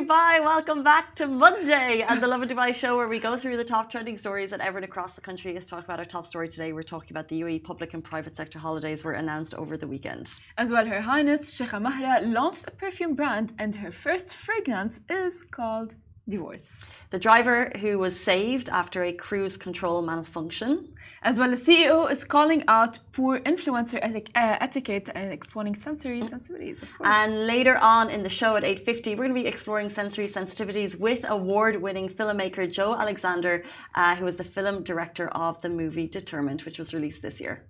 Dubai. Welcome back to Monday and the Lovin Dubai show where we go through the top trending stories that everyone across the country is talking about. Our top story today, we're talking about the UAE public and private sector holidays were announced over the weekend. As well, Her Highness Sheikha Mahra launched a perfume brand and her first fragrance is called Divorce. The driver who was saved after a cruise control malfunction. As well, the CEO is calling out poor influencer etiquette and explaining sensory sensitivities, of course. And later on in the show at 8:50, we're going to be exploring sensory sensitivities with award-winning filmmaker Joe Alexander, who is the film director of the movie Determined, which was released this year.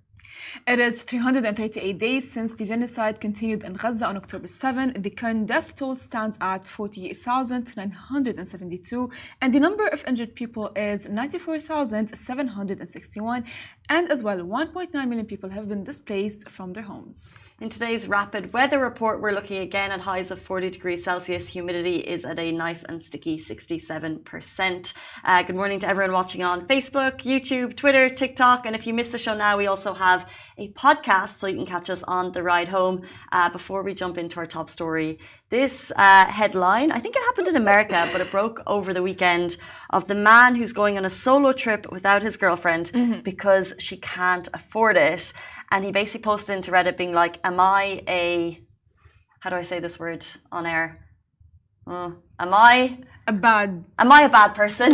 It is 338 days since the genocide continued in Gaza on October 7. The current death toll stands at 48,972 and the number of injured people is 94,761, and as well 1.9 million people have been displaced from their homes. In today's rapid weather report, we're looking again at highs of 40 degrees Celsius. Humidity is at a nice and sticky 67%. Good morning to everyone watching on Facebook, YouTube, Twitter, TikTok. And if you missed the show now, we also have a podcast so you can catch us on the ride home. Before we jump into our top story, this headline, I think it happened in America, but it broke over the weekend, of the man who's going on a solo trip without his girlfriend because she can't afford it. And he basically posted into Reddit being like, am I a bad person?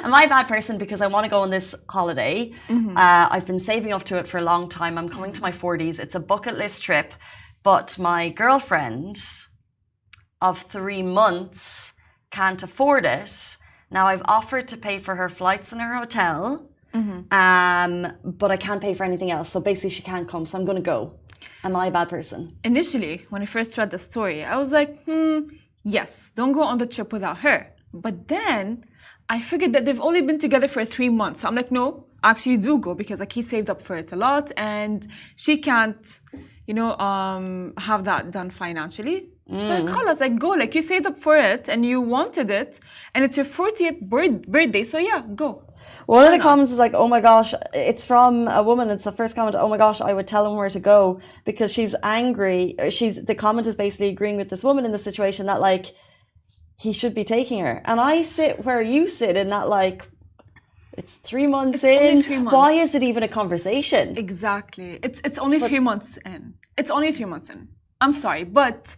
Am I a bad person because I want to go on this holiday? I've been saving up to it for a long time. I'm coming to my 40s. It's a bucket list trip. But my girlfriend of 3 months can't afford it. Now I've offered to pay for her flights and her hotel. But I can't pay for anything else. So basically she can't come. So I'm going to go. Am I a bad person? Initially, when I first read the story, I was like, yes, don't go on the trip without her. But then I figured that they've only been together for 3 months. So I'm like, no, actually do go, because like he saved up for it a lot and she can't, have that done financially. So like, خلاص, like go, like you saved up for it and you wanted it and it's your 40th birthday. So yeah, go. One of the comments is like, oh my gosh, it's from a woman. It's the first comment. Oh my gosh, I would tell him where to go because she's angry. The comment is basically agreeing with this woman in the situation that like he should be taking her. And I sit where you sit in that like, it's 3 months in. Only 3 months. Why is it even a conversation? Exactly. It's only 3 months in. It's only 3 months in. I'm sorry, but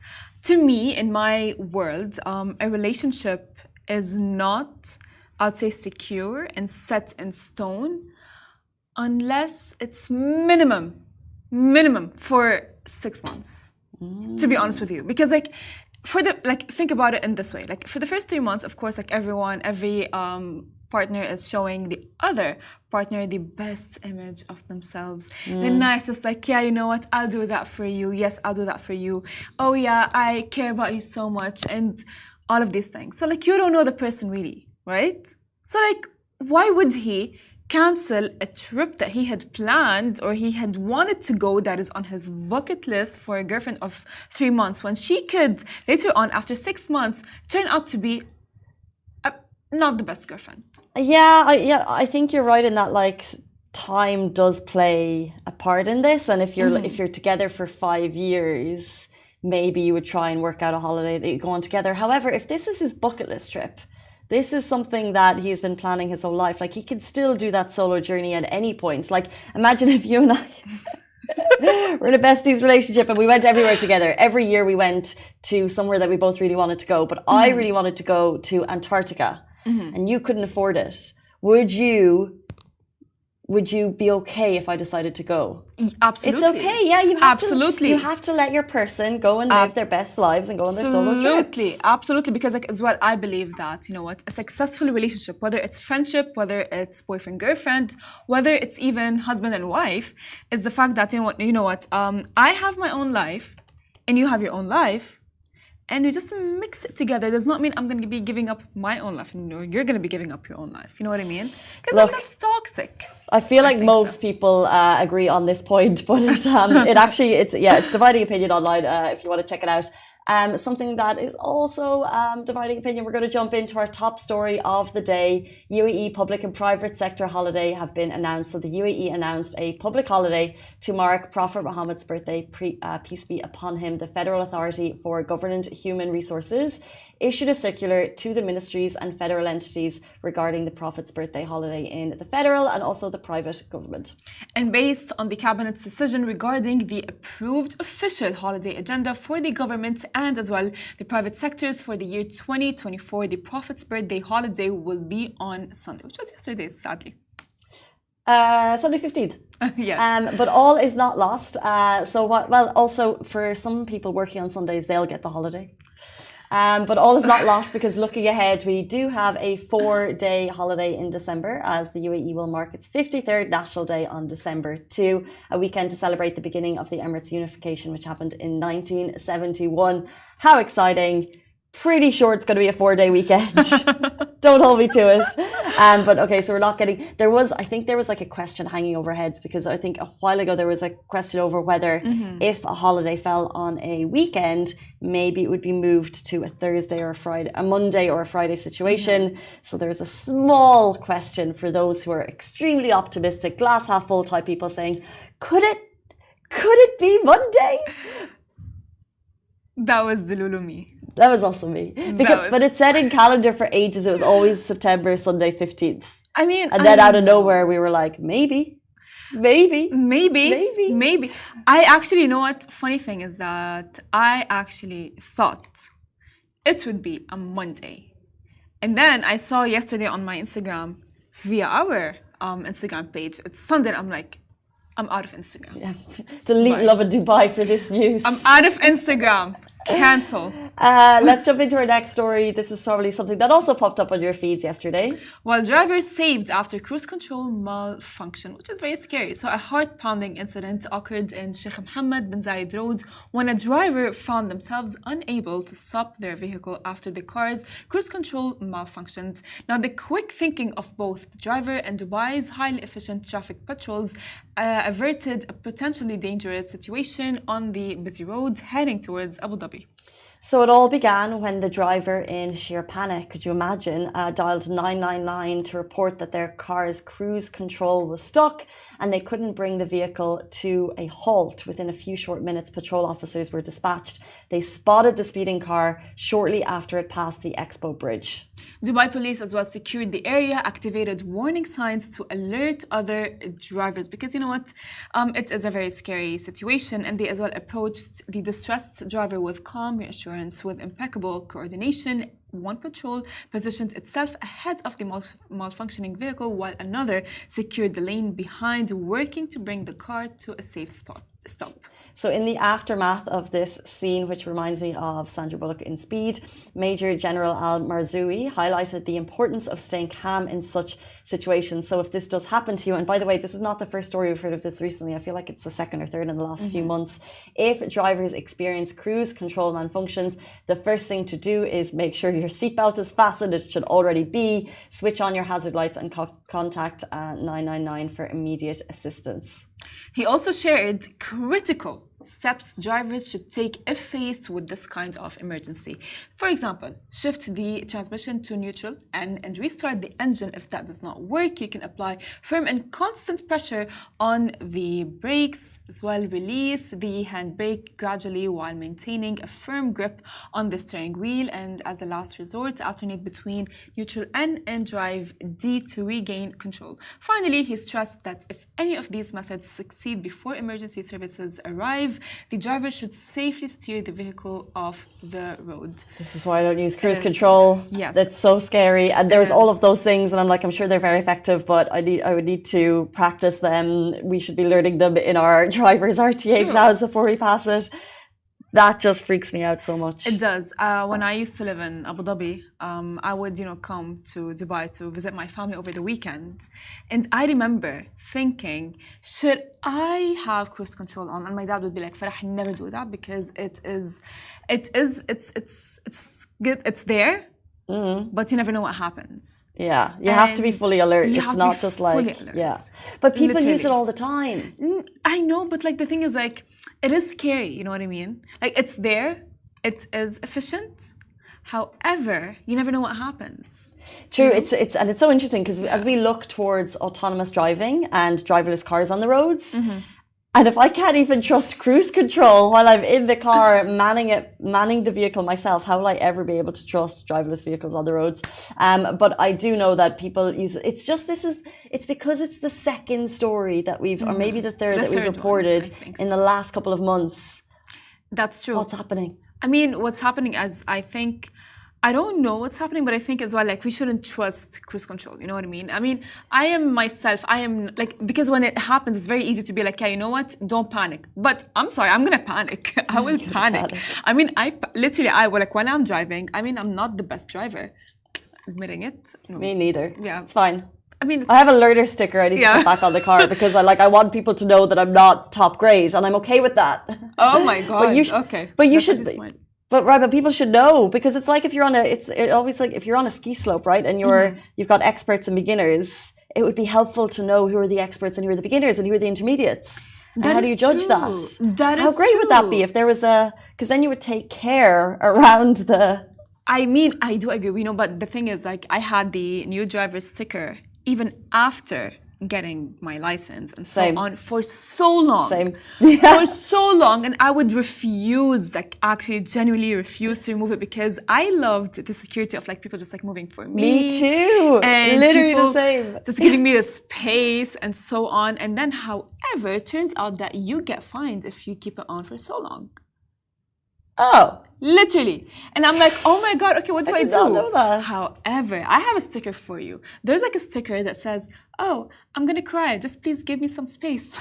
to me, in my world, a relationship is not, I'd say, secure and set in stone unless it's minimum for 6 months, to be honest with you. Because think about it in this way. Like for the first 3 months, of course, like every partner is showing the other partner the best image of themselves. The nicest, like, yeah, you know what, I'll do that for you. Yes, I'll do that for you. Oh yeah, I care about you so much, and all of these things. So like you don't know the person really, right? So like, why would he cancel a trip that he had planned or he had wanted to go that is on his bucket list for a girlfriend of 3 months when she could later on, after 6 months, turn out to be not the best girlfriend? I think you're right in that like time does play a part in this, and if you're together for 5 years, maybe you would try and work out a holiday that you go on together. However, if this is his bucket list trip, this is something that he's been planning his whole life. Like he could still do that solo journey at any point. Like imagine if you and I we're in a besties relationship and we went everywhere together. Every year we went to somewhere that we both really wanted to go. But I really wanted to go to Antarctica and you couldn't afford it. Would you be okay if I decided to go? Absolutely. It's okay. Yeah, you have to let your person go and live their best lives and go on their solo trips. Absolutely. Because like as well, I believe that, you know what, a successful relationship, whether it's friendship, whether it's boyfriend, girlfriend, whether it's even husband and wife, is the fact that, you know what, I have my own life and you have your own life. And we just mix it together. It does not mean I'm going to be giving up my own life. And you're going to be giving up your own life. You know what I mean? Because that's toxic. I feel like most people agree on this point, but it actually it's dividing opinion online. If you want to check it out, Something that is also dividing opinion. We're going to jump into our top story of the day. UAE public and private sector holiday have been announced. So the UAE announced a public holiday to mark Prophet Muhammad's birthday, peace be upon him. The Federal Authority for Government Human Resources issued a circular to the ministries and federal entities regarding the Prophet's birthday holiday in the federal and also the private government. And based on the Cabinet's decision regarding the approved official holiday agenda for the government and as well the private sectors for the year 2024, the Prophet's birthday holiday will be on Sunday, which was yesterday, sadly. Sunday 15th. Yes. But all is not lost. Well, also for some people working on Sundays, they'll get the holiday. But all is not lost because looking ahead, we do have a 4-day holiday in December as the UAE will mark its 53rd National Day on December 2, a weekend to celebrate the beginning of the Emirates unification, which happened in 1971. How exciting! Pretty sure it's going to be a 4-day weekend. Don't hold me to it. But okay, so we're not getting, I think there was like a question hanging over heads because I think a while ago there was a question over whether if a holiday fell on a weekend, maybe it would be moved to a Thursday or a Friday, a Monday or a Friday situation. So there's a small question for those who are extremely optimistic, glass half full type people saying, could it be Monday? That was the Lulumi. That was also me. But it said in calendar for ages, it was always September, Sunday 15th. I mean... And then out of nowhere, we were like, maybe. I actually, you know what? Funny thing is that I actually thought it would be a Monday. And then I saw yesterday on my Instagram, via our Instagram page, it's Sunday. I'm like, I'm out of Instagram. Yeah. Delete Lovin Dubai for this news. I'm out of Instagram. Cancel. Let's jump into our next story. This is probably something that also popped up on your feeds yesterday. While drivers saved after cruise control malfunction, which is very scary. So a heart-pounding incident occurred in Sheikh Mohammed bin Zayed Road when a driver found themselves unable to stop their vehicle after the car's cruise control malfunctioned. Now, the quick thinking of both the driver and Dubai's highly efficient traffic patrols averted a potentially dangerous situation on the busy road heading towards Abu Dhabi. So it all began when the driver, in sheer panic, could you imagine, dialed 999 to report that their car's cruise control was stuck and they couldn't bring the vehicle to a halt. Within a few short minutes, patrol officers were dispatched. They spotted the speeding car shortly after it passed the Expo Bridge. Dubai police as well secured the area, activated warning signs to alert other drivers because you know what, it is a very scary situation, and they as well approached the distressed driver with calm reassurance. With impeccable coordination, one patrol positioned itself ahead of the malfunctioning vehicle while another secured the lane behind, working to bring the car to a safe stop. So in the aftermath of this scene, which reminds me of Sandra Bullock in Speed, Major General Al Marzoui highlighted the importance of staying calm in such situations. So if this does happen to you, and by the way, this is not the first story we've heard of this recently. I feel like it's the second or third in the last few months. If drivers experience cruise control malfunctions, the first thing to do is make sure your seatbelt is fastened. It should already be. Switch on your hazard lights and contact 999 for immediate assistance. He also shared critical steps drivers should take if faced with this kind of emergency. For example, shift the transmission to neutral and restart the engine. If that does not work, you can apply firm and constant pressure on the brakes. As well, release the handbrake gradually while maintaining a firm grip on the steering wheel. And as a last resort, alternate between neutral and drive D to regain control. Finally, he stressed that if any of these methods succeed before emergency services arrive, the driver should safely steer the vehicle off the road. This is why I don't use cruise control. Yes. That's so scary. And there's all of those things, and I'm like, I'm sure they're very effective, but I would need to practice them. We should be learning them in our driver's RTA exams before we pass it. That just freaks me out so much. It does. When I used to live in Abu Dhabi, I would, come to Dubai to visit my family over the weekend. And I remember thinking, should I have cruise control on? And my dad would be like, Farah, never do that because it's good. It's there. But you never know what happens. Yeah, you have to be fully alert. It's not just like, yeah. But people use it all the time. I know, but like the thing is like, it is scary, you know what I mean? Like it's there, it is efficient. However, you never know what happens. True, it's so interesting because as we look towards autonomous driving and driverless cars on the roads, and if I can't even trust cruise control while I'm in the car manning the vehicle myself, how will I ever be able to trust driverless vehicles on the roads? But I do know that people use it. It's because it's the second story that we've, or maybe the third that we've reported in the last couple of months. That's true. What's happening? I mean, what's happening is I don't know what's happening, but I think as well, like, we shouldn't trust cruise control. You know what I mean? I mean, I am like, because when it happens, it's very easy to be like, yeah, you know what? Don't panic. But I'm sorry, I'm going to panic. I will panic. I mean, when I'm driving, I mean, I'm not the best driver. Admitting it. No. Me neither. Yeah. It's fine. I mean, I have a learner sticker I need to put back on the car because I want people to know that I'm not top grade, and I'm okay with that. Oh my God. But you should be. But people should know, because it's like if you're on always like if you're on a ski slope, right, and you've got experts and beginners, it would be helpful to know who are the experts and who are the beginners and who are the intermediates. And how do you judge that? How great would that be if there was because then you would take care around the. I mean, I do agree, but the thing is, like, I had the new driver sticker even after getting my license and so on for so long. For so long, and I would refuse, like, actually genuinely refuse to remove it because I loved the security of, like, people just, like, moving for me. Me too. And literally the same. Just giving me the space and so on. And then, however, it turns out that you get fined if you keep it on for so long. Oh. Literally. And I'm like, oh my God, okay, what do I do? I did not know that. However, I have a sticker for you. There's like a sticker that says, oh, I'm going to cry. Just please give me some space.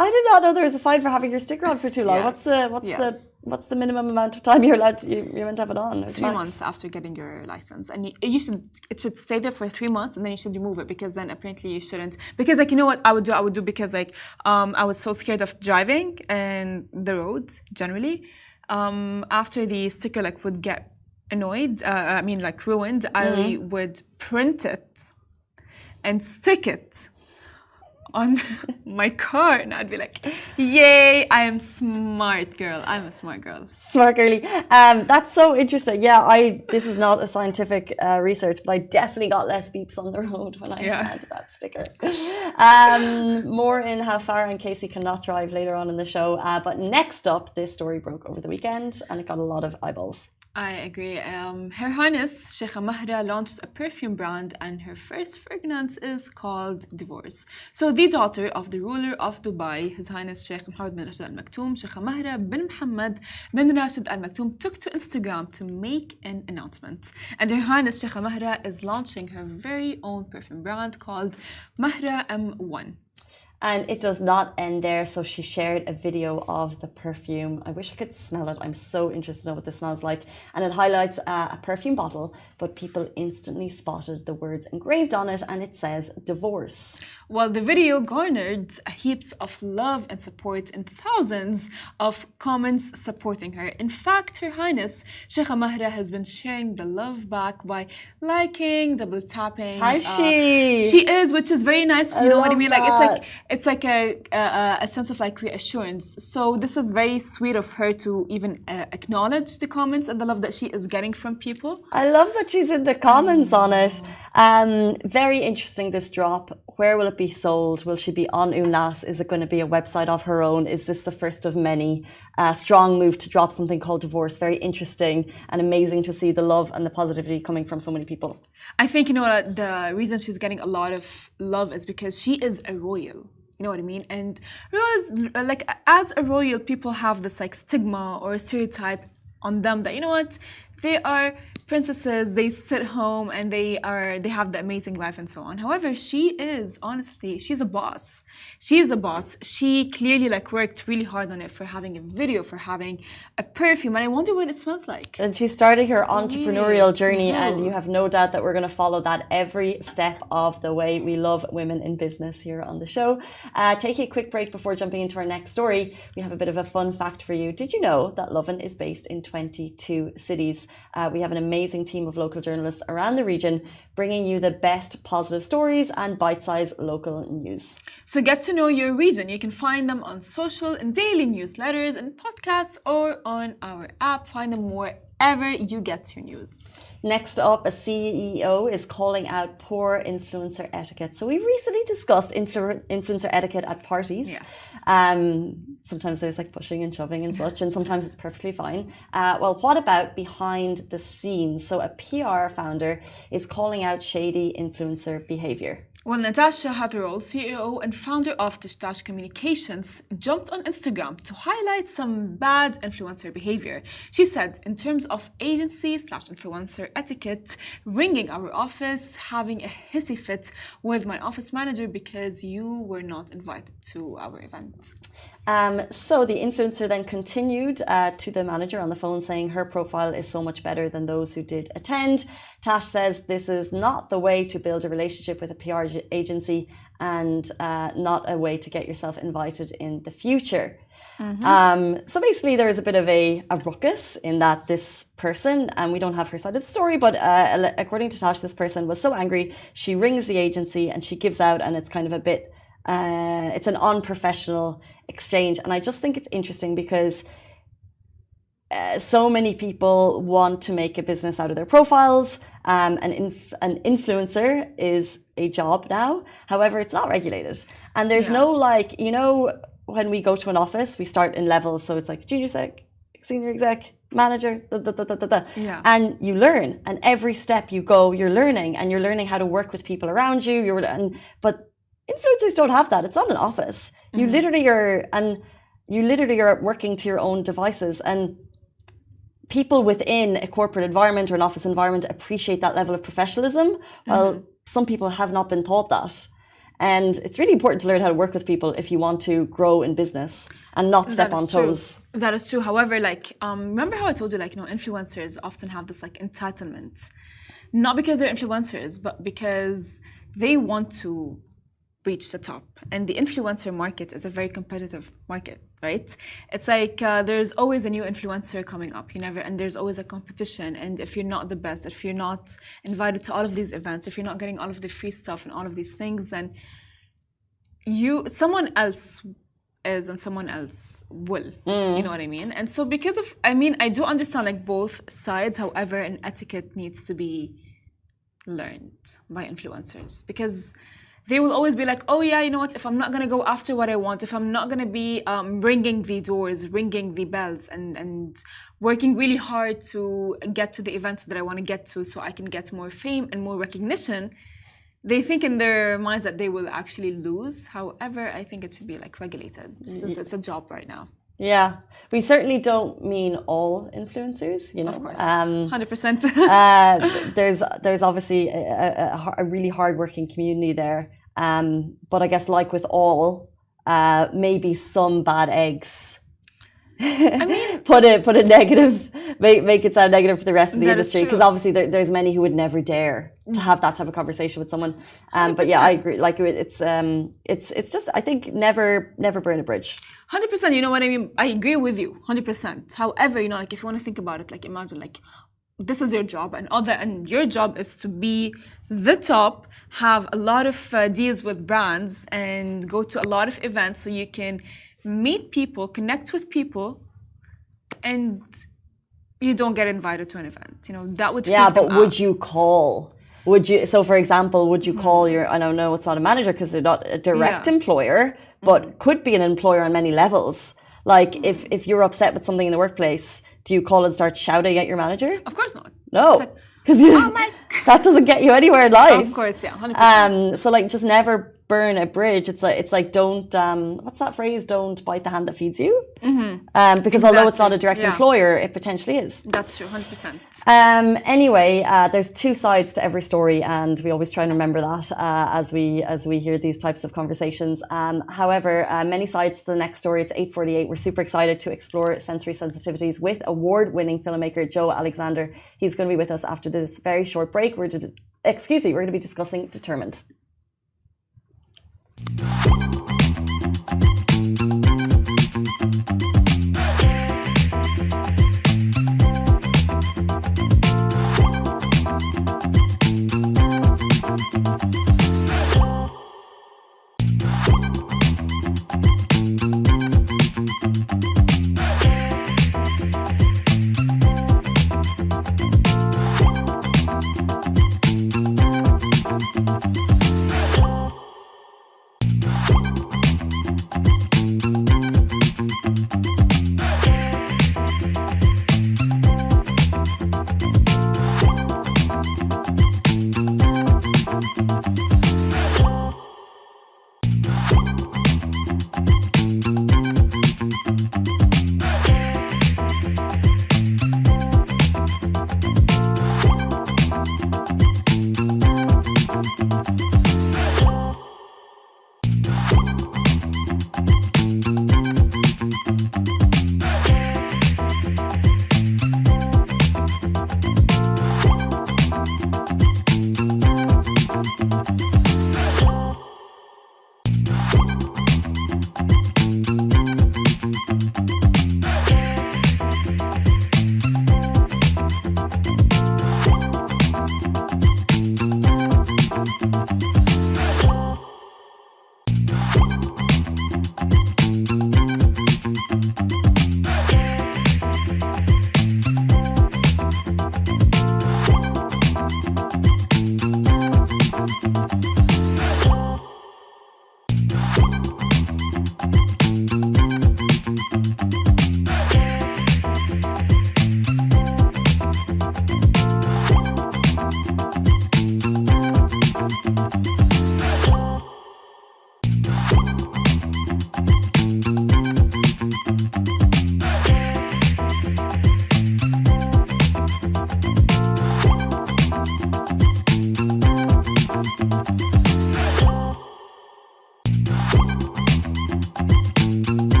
I did not know there was a fine for having your sticker on for too long. Yes. What's the minimum amount of time you're meant to have it on? 3 months after getting your license, and it should stay there for 3 months, and then you should remove it, because then apparently you shouldn't. Because, like, you know what I would do because, like, I was so scared of driving and the road generally. After the sticker, like, would get ruined, I would print it and stick it on my car, and I'd be like, yay, I am smart girl. I'm a smart girl. Smart girly. That's so interesting. Yeah, this is not a scientific research, but I definitely got less beeps on the road when I had that sticker. More in how Farah and Casey cannot drive later on in the show. But next up, this story broke over the weekend and it got a lot of eyeballs. I agree. Her Highness Sheikha Mahra launched a perfume brand, and her first fragrance is called Divorce. So the daughter of the ruler of Dubai, His Highness Sheikh Mohammed bin Rashid Al Maktoum, Sheikha Mahra bin Mohammed bin Rashid Al Maktoum, took to Instagram to make an announcement. And Her Highness Sheikha Mahra is launching her very own perfume brand called Mahra M1. And it does not end there, so she shared a video of the perfume. I wish I could smell it. I'm so interested to know what this smells like. And it highlights a perfume bottle, but people instantly spotted the words engraved on it, and it says divorce. Well, the video garnered heaps of love and support and thousands of comments supporting her. In fact, Her Highness Sheikha Mahra has been sharing the love back by liking, double tapping. Has she? She is, which is very nice. You know what I mean? Like, it's like a sense of, like, reassurance. So this is very sweet of her to even acknowledge the comments and the love that she is getting from people. I love that she's in the comments on it. Very interesting, this drop. Where will it be sold? Will she be on Unas? Is it going to be a website of her own? Is this the first of many? Strong move to drop something called Divorce. Very interesting and amazing to see the love and the positivity coming from so many people. I think, you know, the reason she's getting a lot of love is because she is a royal. You know what I mean? And like, as a royal, people have this, like, stigma or stereotype on them that, you know what, they are princesses, they sit home and they have the amazing life and so on. However, she is, honestly, she's a boss. She is a boss. She clearly, like, worked really hard on it, for having a video, for having a perfume, and I wonder what it smells like. And she's starting her entrepreneurial journey, and you have no doubt that we're going to follow that every step of the way. We love women in business here on the show. Taking a quick break before jumping into our next story, we have a bit of a fun fact for you. Did you know that Lovin is based in 22 cities? We have an amazing team of local journalists around the region bringing you the best positive stories and bite-sized local news. So get to know your region. You can find them on social and daily newsletters and podcasts or on our app. Find them wherever you get your news. Next up, a CEO is calling out poor influencer etiquette. So we've recently discussed influencer etiquette at parties. Yes. Sometimes there's like pushing and shoving and such, and sometimes it's perfectly fine. Well, what about behind the scenes? So a PR founder is calling out shady influencer behavior. Well, Natasha Hatherall, CEO and founder of Tishtash Communications, jumped on Instagram to highlight some bad influencer behavior. She said, in terms of agency/influencer etiquette, ringing our office, having a hissy fit with my office manager because you were not invited to our event. So the influencer then continued to the manager on the phone saying her profile is so much better than those who did attend. Tash says this is not the way to build a relationship with a PR agency and not a way to get yourself invited in the future. So basically there is a bit of a ruckus in that this person, and we don't have her side of the story, but according to Tash, this person was so angry, she rings the agency and she gives out, and it's kind of a bit, it's an unprofessional exchange. And I just think it's interesting because so many people want to make a business out of their profiles. An influencer is a job now. However, it's not regulated. And there's no like, you know, when we go to an office, we start in levels. So it's like junior exec, senior exec, manager, Yeah. and you learn. And every step you go, you're learning, and you're learning how to work with people around you. But influencers don't have that. It's not an office. You literally are working to your own devices, and people within a corporate environment or an office environment appreciate that level of professionalism. Well, some people have not been taught that. And it's really important to learn how to work with people if you want to grow in business and not step on toes. That is true. However, like, remember how I told you, like, you know, influencers often have this like entitlement, not because they're influencers, but because they want to reach the top. And the influencer market is a very competitive market, right? It's like there's always a new influencer coming up. And there's always a competition. And if you're not the best, if you're not invited to all of these events, if you're not getting all of the free stuff and all of these things, then someone else is and someone else will. You know what I mean? And so I do understand like both sides. However, an etiquette needs to be learned by influencers, because they will always be like, oh yeah, you know what, if I'm not going to go after what I want, if I'm not going to be ringing the doors, ringing the bells, and working really hard to get to the events that I want to get to so I can get more fame and more recognition, they think in their minds that they will actually lose. However, I think it should be like regulated, since it's a job right now. Yeah, we certainly don't mean all influencers, you know. Of course, 100%. There's obviously a really hardworking community there, but I guess like with all, maybe some bad eggs. I mean, put a negative, make it sound negative for the rest of the industry, because obviously there's many who would never dare to have that type of conversation with someone. But yeah, I agree. Like it's just, I think never burn a bridge. 100%. You know what I mean? I agree with you 100%. However, you know, like if you want to think about it, like imagine like this is your job, and your job is to be the top, have a lot of deals with brands, and go to a lot of events so you can meet people, connect with people, and you don't get invited to an event. You know, that would but would you call? Would you? So, for example, would you call your? I don't know, it's not a manager because they're not a direct employer, but could be an employer on many levels. Like if you're upset with something in the workplace, do you call and start shouting at your manager? Of course not. No, because that doesn't get you anywhere in life. Of course, yeah, 100%. So like, just never burn a bridge. It's like don't what's that phrase? Don't bite the hand that feeds you. Because although it's not a direct employer, it potentially is. That's true, 100%. Anyway, there's two sides to every story, and we always try and remember that as we hear these types of conversations. However, many sides to the next story. It's 8:48. We're super excited to explore sensory sensitivities with award-winning filmmaker Joe Alexander. He's going to be with us after this very short break. We're going to be discussing Determined.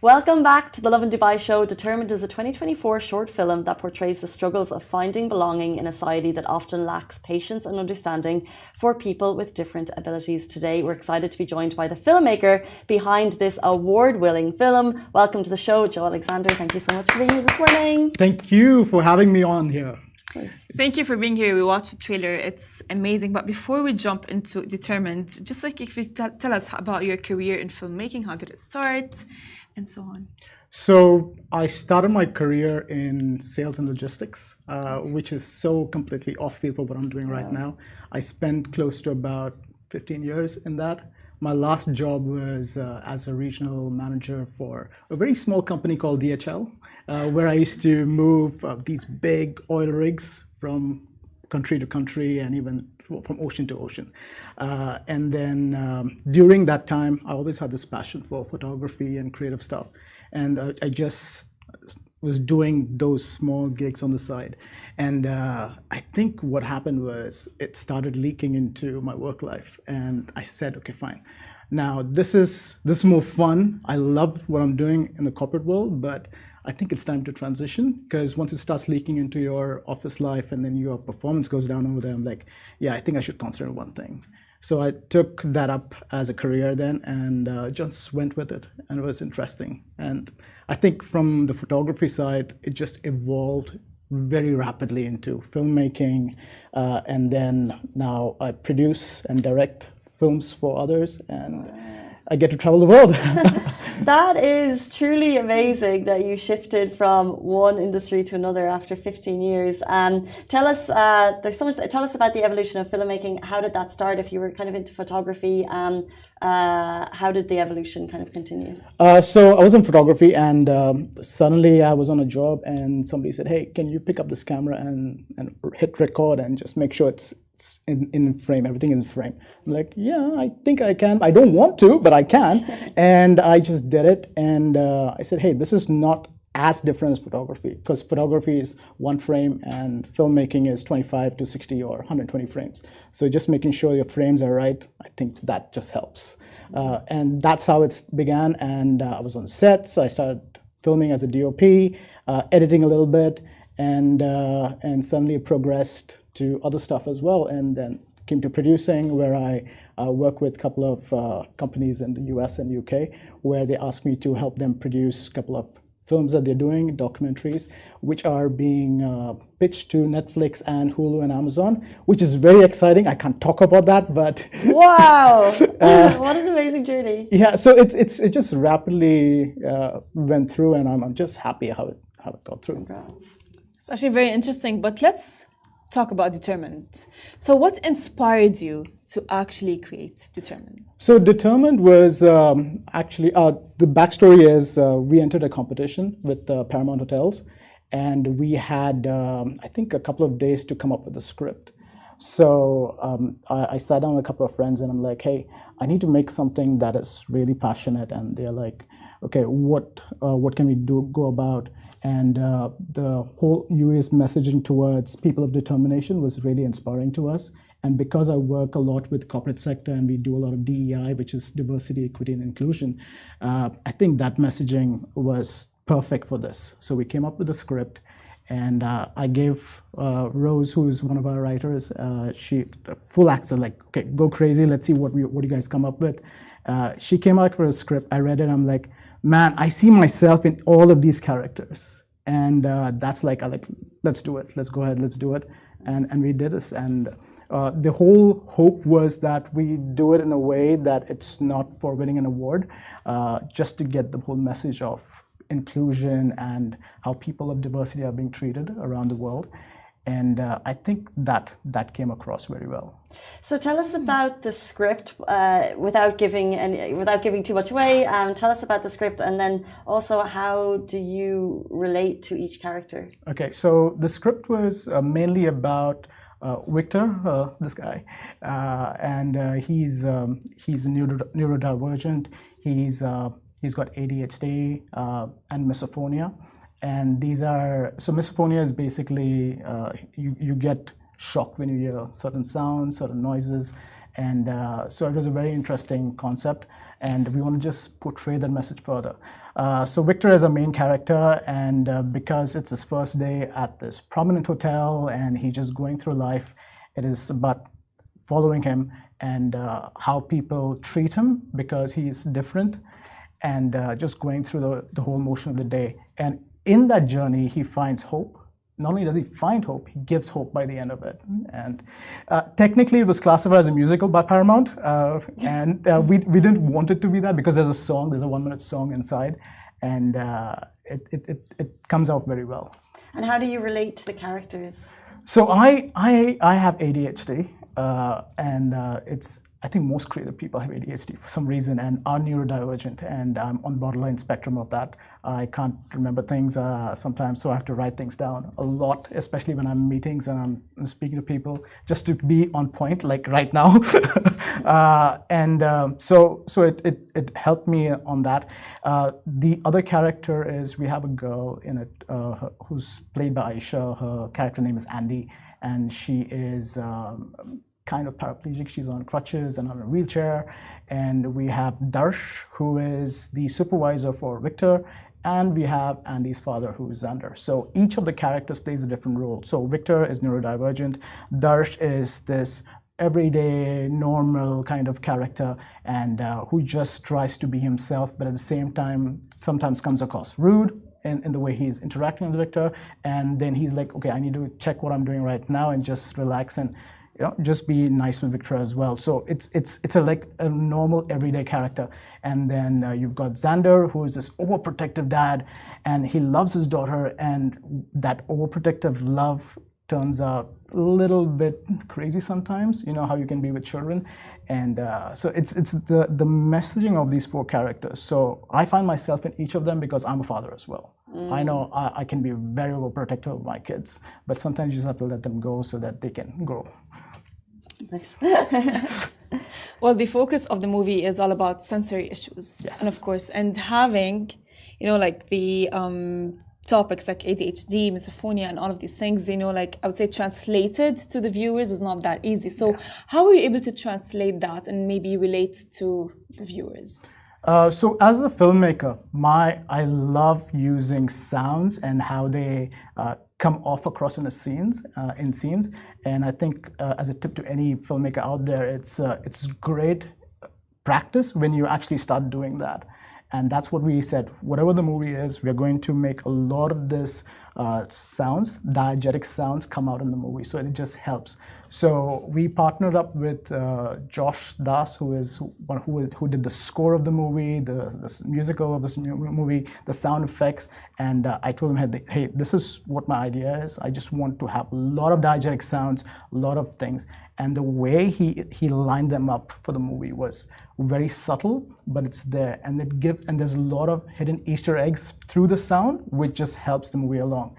Welcome back to the Lovin Dubai show. Determined is a 2024 short film that portrays the struggles of finding belonging in a society that often lacks patience and understanding for people with different abilities. Today, we're excited to be joined by the filmmaker behind this award-winning film. Welcome to the show, Joe Alexander. Thank you so much for being here this morning. Thank you for having me on here. Thank you for being here. We watched the trailer. It's amazing. But before we jump into Determined, just like if you tell us about your career in filmmaking, how did it start, and so on. So I started my career in sales and logistics, which is so completely off field for what I'm doing right now. I spent close to about 15 years in that. My last job was as a regional manager for a very small company called DHL, where I used to move these big oil rigs from country to country and even from ocean to ocean. And then during that time, I always had this passion for photography and creative stuff. And I just was doing those small gigs on the side. And I think what happened was it started leaking into my work life. And I said, okay, fine. Now this is more fun. I love what I'm doing in the corporate world, but I think it's time to transition, because once it starts leaking into your office life and then your performance goes down over there, I'm like, yeah, I think I should consider one thing. So I took that up as a career then and just went with it, and it was interesting. And I think from the photography side, it just evolved very rapidly into filmmaking. And then now I produce and direct films for others, and I get to travel the world. That is truly amazing that you shifted from one industry to another after 15 years. Tell us, there's so much. Tell us about the evolution of filmmaking. How did that start? If you were kind of into photography, how did the evolution kind of continue? So I was in photography, and suddenly I was on a job, and somebody said, "Hey, can you pick up this camera and hit record and just make sure it's in frame, everything in frame." I'm like, yeah, I think I can. I don't want to, but I can. And I just did it. And I said, hey, this is not as different as photography, because photography is one frame and filmmaking is 25 to 60 or 120 frames. So just making sure your frames are right, I think that just helps. And that's how it began. And I was on sets. I started filming as a DOP, editing a little bit, and suddenly it progressed to other stuff as well, and then came to producing, where I work with a couple of companies in the US and UK, where they asked me to help them produce a couple of films that they're doing, documentaries, which are being pitched to Netflix and Hulu and Amazon, which is very exciting. I can't talk about that, but wow, what an amazing journey! Yeah, so it just rapidly went through, and I'm just happy how it got through. Congrats. It's actually very interesting, but let's talk about Determined. So what inspired you to actually create Determined? So Determined was actually, the backstory is we entered a competition with Paramount Hotels, and we had, I think, a couple of days to come up with a script. So I sat down with a couple of friends, and I'm like, hey, I need to make something that is really passionate. And they're like, okay, what can we go about? And the whole UAE's messaging towards people of determination was really inspiring to us. And because I work a lot with corporate sector and we do a lot of DEI, which is diversity, equity, and inclusion, I think that messaging was perfect for this. So we came up with a script, and I gave Rose, who is one of our writers, she full access, like, okay, go crazy, let's see what you guys come up with. She came out with a script. I read it. I'm like, man, I see myself in all of these characters, and that's like, let's do it. Let's go ahead. Let's do it, and we did this. And the whole hope was that we do it in a way that it's not for winning an award, just to get the whole message of inclusion and how people of diversity are being treated around the world. And I think that came across very well. So tell us about the script without giving too much away. Tell us about the script, and then also how do you relate to each character? Okay, so the script was mainly about Victor, this guy, and he's a neurodivergent. He's got ADHD and misophonia. And these are, so misophonia is basically, you get shocked when you hear certain sounds, certain noises, And so it was a very interesting concept, and we want to just portray that message further. So Victor is a main character, and because it's his first day at this prominent hotel and he's just going through life, it is about following him and how people treat him because he's different, and just going through the whole motion of the day. And in that journey, he finds hope. Not only does he find hope, he gives hope by the end of it. And technically, it was classified as a musical by Paramount, and we didn't want it to be that because there's a song, there's a 1-minute song inside, and it comes out very well. And how do you relate to the characters? So I have ADHD, and I think most creative people have ADHD for some reason and are neurodivergent, and I'm on borderline spectrum of that. I can't remember things sometimes, so I have to write things down a lot, especially when I'm in meetings and I'm speaking to people, just to be on point, like right now. So it helped me on that. The other character is, we have a girl in it who's played by Aisha. Her character name is Andy, and she is kind of paraplegic. She's on crutches and on a wheelchair. And we have Darsh, who is the supervisor for Victor, and we have Andy's father, who is Xander. So each of the characters plays a different role. So Victor is neurodivergent. Darsh is this everyday, normal kind of character, and who just tries to be himself, but at the same time, sometimes comes across rude in the way he's interacting with Victor. And then he's like, okay, I need to check what I'm doing right now and just relax and just be nice with Victor as well. So it's like a normal everyday character. And then you've got Xander, who is this overprotective dad, and he loves his daughter, and that overprotective love turns out a little bit crazy sometimes. You know how you can be with children. And so it's the messaging of these 4 characters. So I find myself in each of them because I'm a father as well. I know I can be very overprotective of my kids, but sometimes you just have to let them go so that they can grow. Nice. Well, the focus of the movie is all about sensory issues. Yes. And of course, and having, like the topics like ADHD, misophonia, and all of these things, like I would say translated to the viewers is not that easy. So how were you able to translate that and maybe relate to the viewers? So as a filmmaker, I love using sounds and how they come off across in the scenes, and I think as a tip to any filmmaker out there, it's great practice when you actually start doing that. And that's what we said. Whatever the movie is, we're going to make a lot of this sounds, diegetic sounds, come out in the movie. So it just helps. So we partnered up with Josh Das, who did the score of the movie, the musical of this movie, the sound effects. And I told him, hey, this is what my idea is. I just want to have a lot of diegetic sounds, a lot of things. And the way he lined them up for the movie was very subtle, but it's there. And there's a lot of hidden Easter eggs through the sound, which just helps the movie along.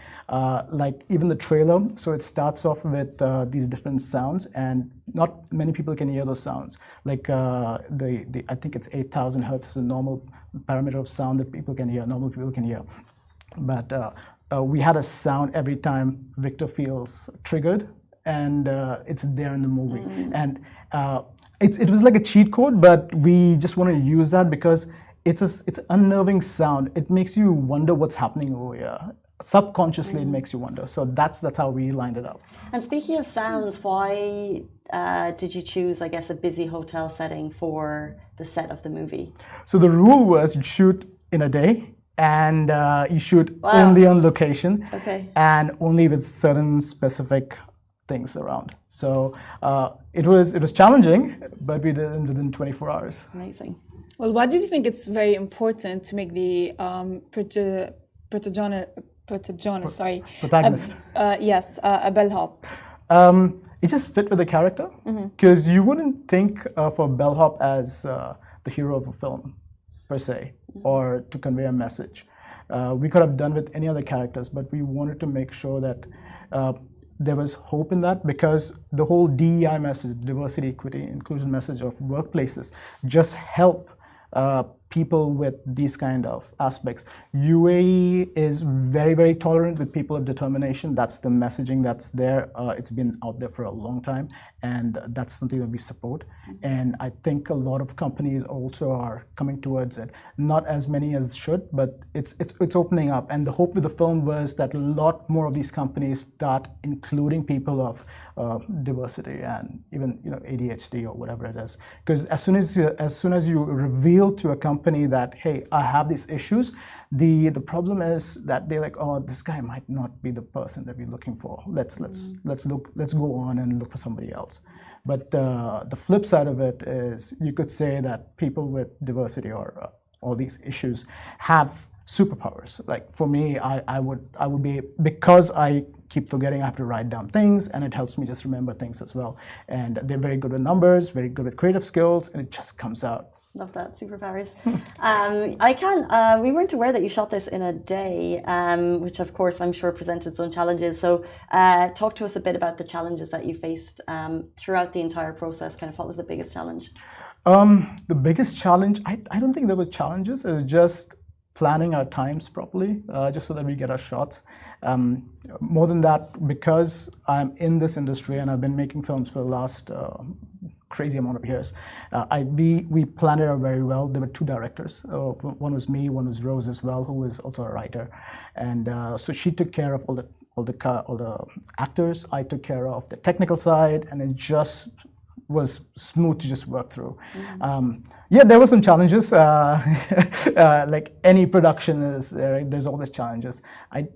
Like even the trailer, so it starts off with these different sounds, and not many people can hear those sounds. Like I think it's 8,000 hertz is a normal parameter of sound that normal people can hear. But we had a sound every time Victor feels triggered, and it's there in the movie. And it was like a cheat code, but we just want to use that because it's an unnerving sound. It makes you wonder what's happening over here. Subconsciously, it makes you wonder. So that's how we lined it up. And speaking of sounds, why did you choose, I guess, a busy hotel setting for the set of the movie? So the rule was you shoot in a day, and you shoot only on location, and only with certain specific things around. So it was challenging, but we did it within 24 hours. Amazing. Well, why do you think it's very important to make the protagonist? Yes, a bellhop. It just fit with the character, because you wouldn't think of a bellhop as the hero of a film, per se, or to convey a message. We could have done with any other characters, but we wanted to make sure that there was hope in that, because the whole DEI message, diversity, equity, inclusion message of workplaces, just help people with these kind of aspects. UAE is very, very tolerant with people of determination. That's the messaging that's there. It's been out there for a long time, and that's something that we support. And I think a lot of companies also are coming towards it. Not as many as should, but it's opening up. And the hope with the film was that a lot more of these companies start including people of diversity and even ADHD or whatever it is. Because as soon as you reveal to a company that, hey, I have these issues, the problem is that they're like, oh, this guy might not be the person that we're looking for. Let's go on and look for somebody else. But the flip side of it is, you could say that people with diversity or all these issues have superpowers. Like for me, I would be, because I keep forgetting, I have to write down things, and it helps me just remember things as well. And they're very good with numbers, very good with creative skills, and it just comes out. Love that, superpowers. We weren't aware that you shot this in a day, which of course I'm sure presented some challenges. So talk to us a bit about the challenges that you faced throughout the entire process. Kind of what was the biggest challenge? The biggest challenge, I don't think there were challenges. It was just planning our times properly, just so that we get our shots. More than that, because I'm in this industry and I've been making films for the last crazy amount of years, we planned it out very well. There were two directors. One was me, one was Rose as well, who was also a writer. And so she took care of all the actors. I took care of the technical side, and it just was smooth to just work through. Yeah, there were some challenges. Like any production is, there's always challenges.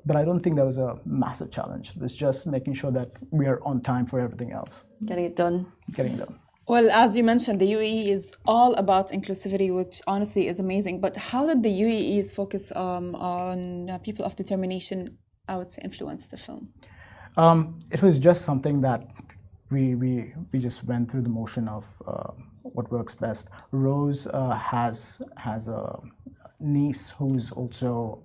But I don't think there was a massive challenge. It was just making sure that we are on time for everything else. Getting it done. Getting it done. Well, as you mentioned, the UAE is all about inclusivity, which honestly is amazing. But how did the UAE's focus on people of determination, I would say, influence the film? It was just something that we just went through the motion of what works best. Rose has a niece who's also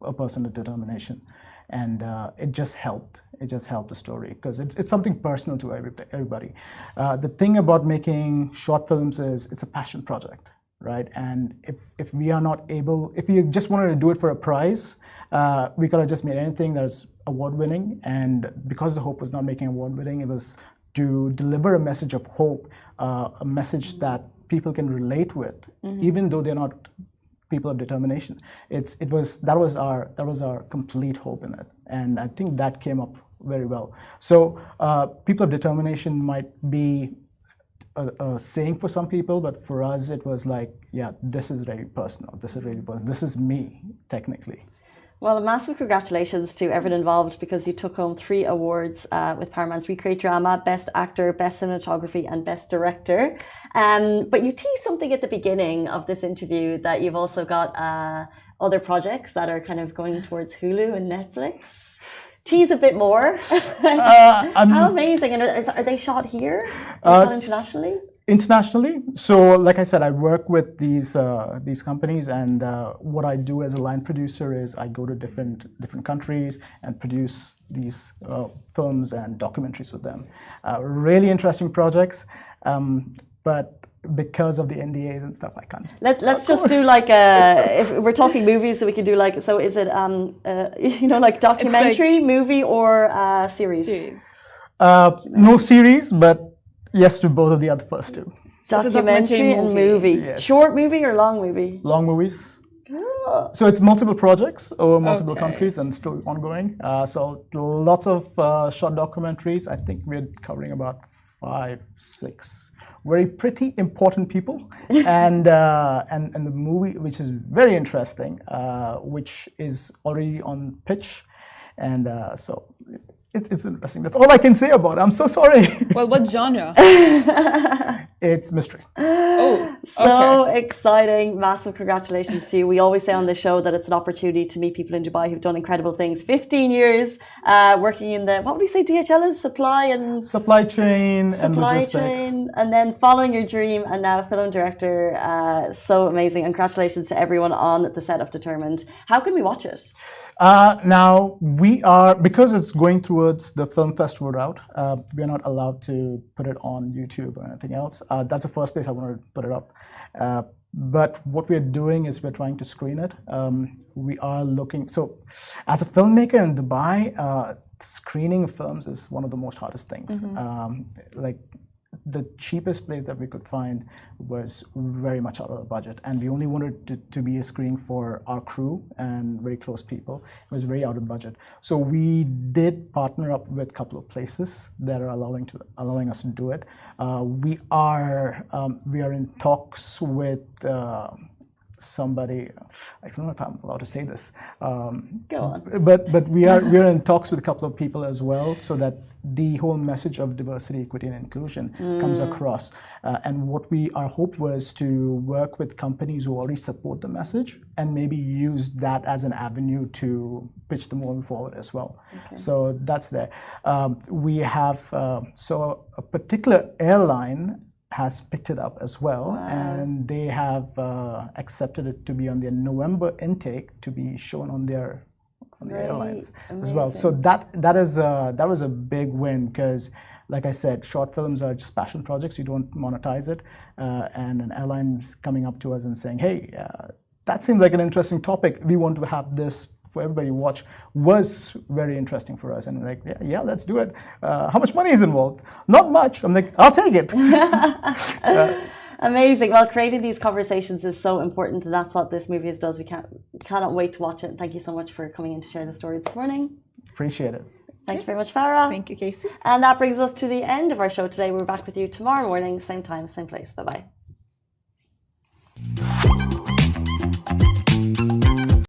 a person of determination, and it just helped. It just helped the story because it's something personal to everybody. The thing about making short films is it's a passion project, right? And if we are not able, if we just wanted to do it for a prize, we could have just made anything that's award-winning. And because the hope was not making award-winning, it was to deliver a message of hope, a message that people can relate with, even though they're not people of determination. That was our complete hope in it, and I think that came up very well. So people of determination might be a saying for some people, but for us it was like, yeah, this is very personal. This is really personal. This is me, technically. Well, a massive congratulations to everyone involved, because you took home 3 awards with Paramount's Recreate Drama, Best Actor, Best Cinematography and Best Director. But you teased something at the beginning of this interview that you've also got other projects that are kind of going towards Hulu and Netflix. Tease a bit more. How amazing. And are they shot here? Shot internationally? Internationally. So like I said, I work with these companies, and what I do as a line producer is I go to different countries and produce these films and documentaries with them. Really interesting projects, but because of the NDAs and stuff, I can't. Let's just do like if we're talking movies, so we can do like, so is it like documentary, movie, or series? No series, but yes to both of the other first two. Documentary and movie. Yes. Short movie or long movie? Long movies. Oh. So it's multiple projects over multiple countries and still ongoing. So lots of short documentaries. I think we're covering about 5, 6 very pretty important people, and the movie, which is very interesting, which is already on pitch, and so. It's interesting. That's all I can say about it. I'm so sorry. Well, what genre? It's mystery. Oh, so exciting. Massive congratulations to you. We always say on the show that it's an opportunity to meet people in Dubai who've done incredible things. 15 years working in the, what would we say DHL is? Supply chain and logistics. And then following your dream, and now film director. So amazing. And congratulations to everyone on the set of Determined. How can we watch it? Now we are, because it's going towards the film festival route, we're not allowed to put it on YouTube or anything else. That's the first place I want to put it up. But what we're doing is we're trying to screen it. We are looking, so as a filmmaker in Dubai, screening films is one of the most hardest things. Like the cheapest place that we could find was very much out of the budget, and we only wanted to be a screening for our crew and very close people. It was very out of budget. So we did partner up with a couple of places that are allowing us to do it. We are in talks with somebody. I don't know if I'm allowed to say this. Go on. But we are in talks with a couple of people as well, so that the whole message of diversity, equity, and inclusion comes across. And what our hope was to work with companies who already support the message and maybe use that as an avenue to pitch them moving forward as well. Okay. So that's there. We have so a particular airline has picked it up as well, and they have accepted it to be on their November intake to be shown on their airlines as well. So that was a big win, because, like I said, short films are just passion projects. You don't monetize it, and an airline's coming up to us and saying, "Hey, that seems like an interesting topic. We want to have this for everybody to watch," was very interesting for us. And like, yeah, let's do it. How much money is involved? Not much. I'm like, I'll take it. Amazing. Well, creating these conversations is so important, and that's what this movie does. We cannot wait to watch it. And thank you so much for coming in to share the story this morning. Appreciate it. Thank you very much, Farah. Thank you, Casey. And that brings us to the end of our show today. We're back with you tomorrow morning, same time, same place. Bye-bye.